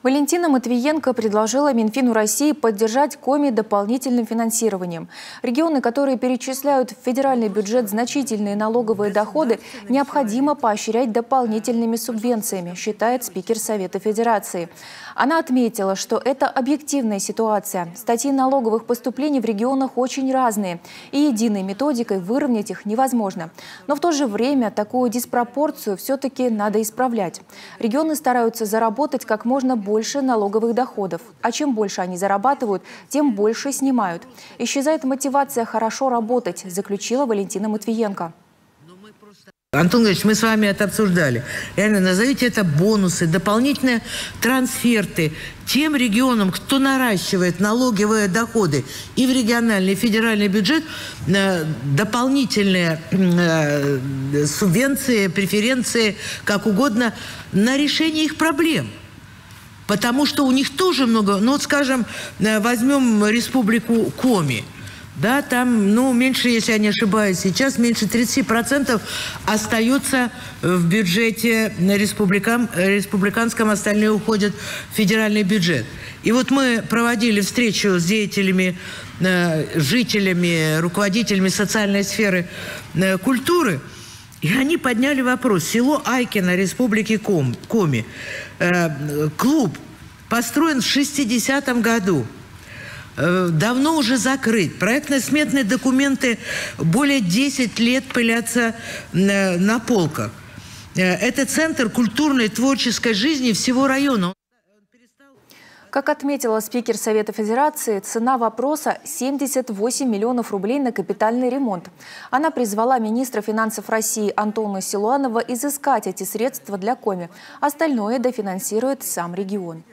Валентина Матвиенко предложила Минфину России поддержать Коми дополнительным финансированием. Регионы, которые перечисляют в федеральный бюджет значительные налоговые доходы, необходимо поощрять дополнительными субвенциями, считает спикер Совета Федерации. Она отметила, что это объективная ситуация. Статьи налоговых поступлений в регионах очень разные, и единой методикой выровнять их невозможно. Но в то же время такую диспропорцию все-таки надо исправлять. Регионы стараются заработать как можно больше налоговых доходов. А чем больше они зарабатывают, тем больше снимают. Исчезает мотивация хорошо работать, заключила Валентина Матвиенко. Антон Ильич, мы с вами это обсуждали. Реально, назовите это бонусы, дополнительные трансферты тем регионам, кто наращивает налоговые доходы и в региональный, и федеральный бюджет, дополнительные субвенции, преференции, как угодно, на решение их проблем. Потому что у них тоже много, ну вот скажем, возьмем республику Коми. Да, там, ну, меньше, если я не ошибаюсь, сейчас меньше 30% остается в бюджете республиканском, остальные уходят в федеральный бюджет. И вот мы проводили встречу с деятелями, жителями, руководителями социальной сферы культуры, и они подняли вопрос. Село Айкино, республики Коми. Клуб построен в 60-м году. Давно уже закрыт. Проектно-сметные документы более 10 лет пылятся на полках. Это центр культурной, творческой жизни всего района. Как отметила спикер Совета Федерации, цена вопроса – 78 миллионов рублей на капитальный ремонт. Она призвала министра финансов России Антона Силуанова изыскать эти средства для Коми. Остальное дофинансирует сам регион.